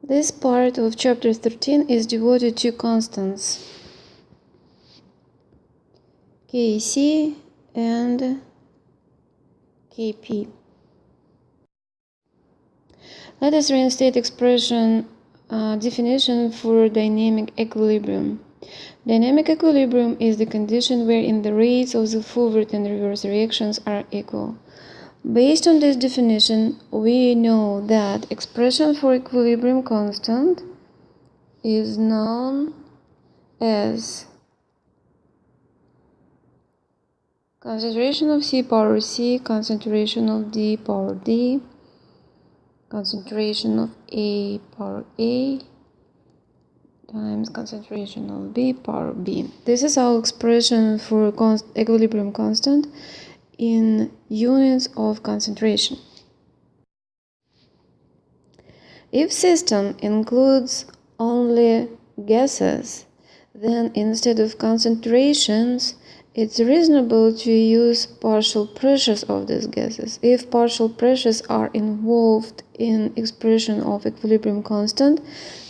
This part of chapter 13 is devoted to constants Kc and Kp. Let us reinstate definition for dynamic equilibrium. Dynamic equilibrium is the condition wherein the rates of the forward and reverse reactions are equal. Based on this definition, we know that expression for equilibrium constant is known as concentration of C power C, concentration of D power D, concentration of A power A times concentration of B power B. This is our expression for equilibrium constant in units of concentration. If system includes only gases, then instead of concentrations, it's reasonable to use partial pressures of these gases. If partial pressures are involved in expression of equilibrium constant,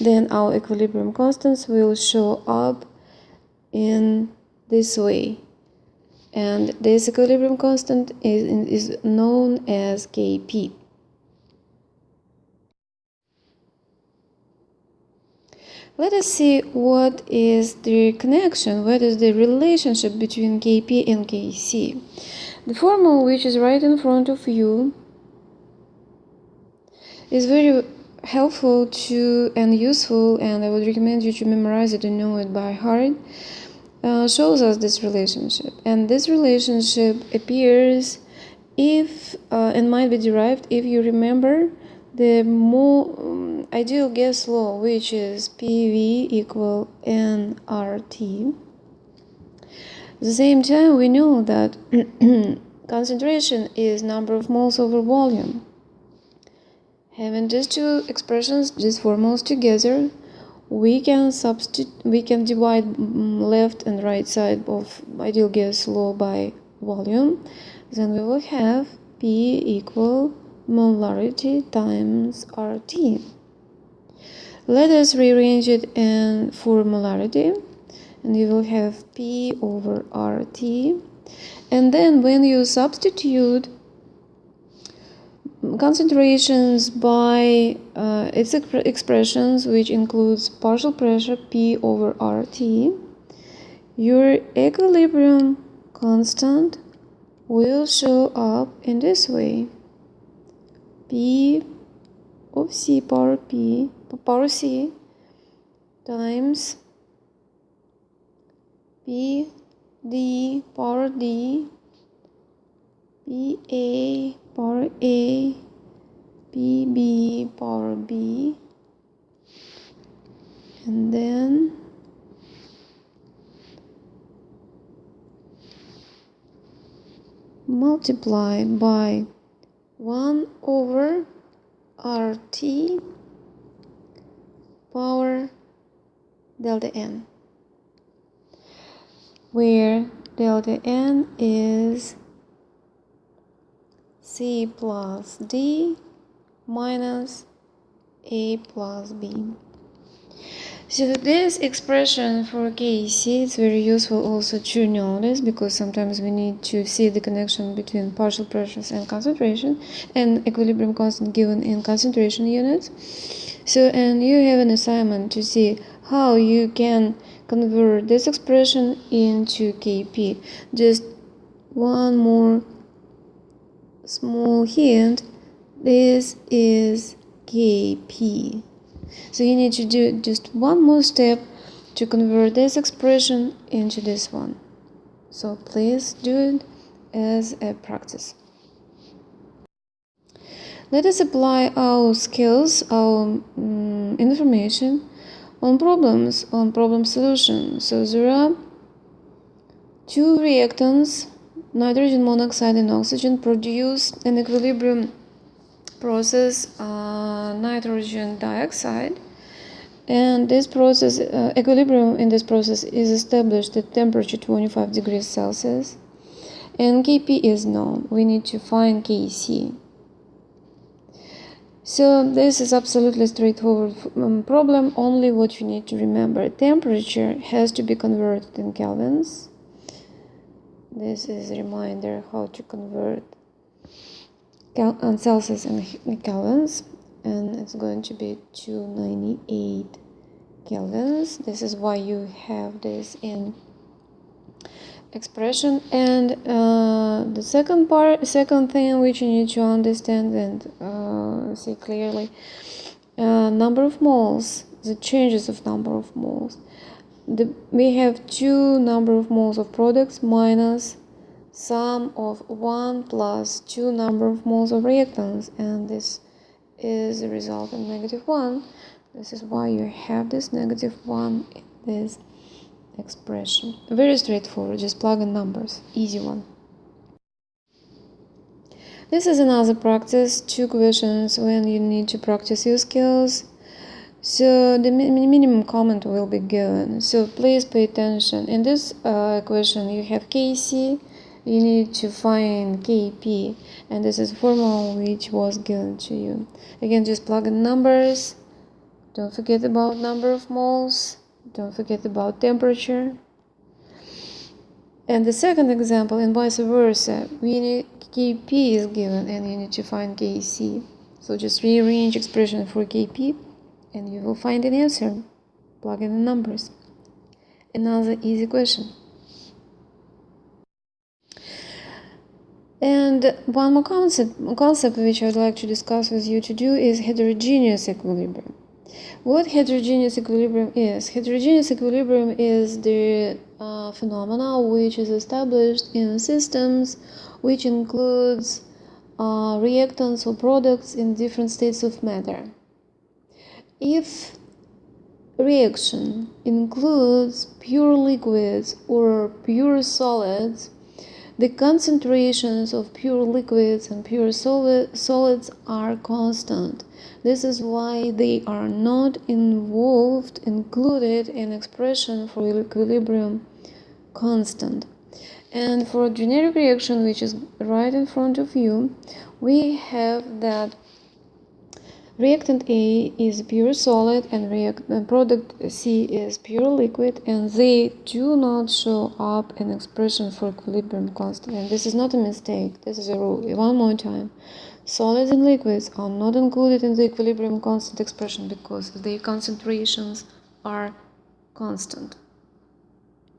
then our equilibrium constants will show up in this way. And this equilibrium constant is known as Kp. Let us see what is the connection, what is the relationship between Kp and Kc. The formula which is right in front of you is very helpful and useful, and I would recommend you to memorize it and know it by heart. Shows us this relationship, and this relationship appears if and might be derived if you remember the more ideal gas law, which is PV equal nRT. At the same time, we know that concentration is number of moles over volume. Having these two expressions, these formulas together, we can divide left and right side of ideal gas law by volume. Then we will have P equal molarity times RT. Let us rearrange it for molarity, and you will have P over RT. And then when you substitute concentrations by its expressions, which includes partial pressure P over RT, your equilibrium constant will show up in this way: P of C power C times P D power D, P A power A, PB power B, and then multiply by 1 over RT power delta N, where delta N is C plus D minus A plus B. So this expression for Kc is very useful also to notice, because sometimes we need to see the connection between partial pressures and concentration and equilibrium constant given in concentration units. So, and you have an assignment to see how you can convert this expression into Kp. Just one more small hint: this is Kp. So you need to do just one more step to convert this expression into this one. So please do it as a practice. Let us apply our skills, our information on problem solution. So there are two reactants, nitrogen monoxide and oxygen, produce an equilibrium process, nitrogen dioxide, and this process, equilibrium in this process is established at temperature 25 degrees Celsius, and Kp is known. We need to find Kc. So this is absolutely straightforward problem. Only what you need to remember: temperature has to be converted in kelvins. This is a reminder how to convert Celsius and kelvins, and it's going to be 298 kelvins. This is why you have this in expression. And the second thing which you need to understand and see clearly, number of moles, the changes of number of moles. We have two number of moles of products minus sum of 1 plus 2 number of moles of reactants, and this is a result of -1. This is why you have this -1 in this expression. Very straightforward, just plug in numbers, easy one. This is another practice, 2 questions when you need to practice your skills. So the minimum comment will be given, so please pay attention. In this equation you have Kc, you need to find Kp, and this is the formula which was given to you. Again, just plug in numbers, don't forget about number of moles, don't forget about temperature. And the second example, and vice versa, we need Kp is given and you need to find Kc. So just rearrange expression for Kp and you will find an answer. Plug in the numbers. Another easy question. And one more concept which I'd like to discuss with you to do is heterogeneous equilibrium. What heterogeneous equilibrium is? Heterogeneous equilibrium is the phenomena which is established in systems which includes reactants or products in different states of matter. If reaction includes pure liquids or pure solids, the concentrations of pure liquids and pure solids are constant. This is why they are not included in expression for equilibrium constant. And for generic reaction, which is right in front of you, we have that reactant A is pure solid and product C is pure liquid, and they do not show up in expression for equilibrium constant. And this is not a mistake, this is a rule. One more time. Solids and liquids are not included in the equilibrium constant expression because their concentrations are constant.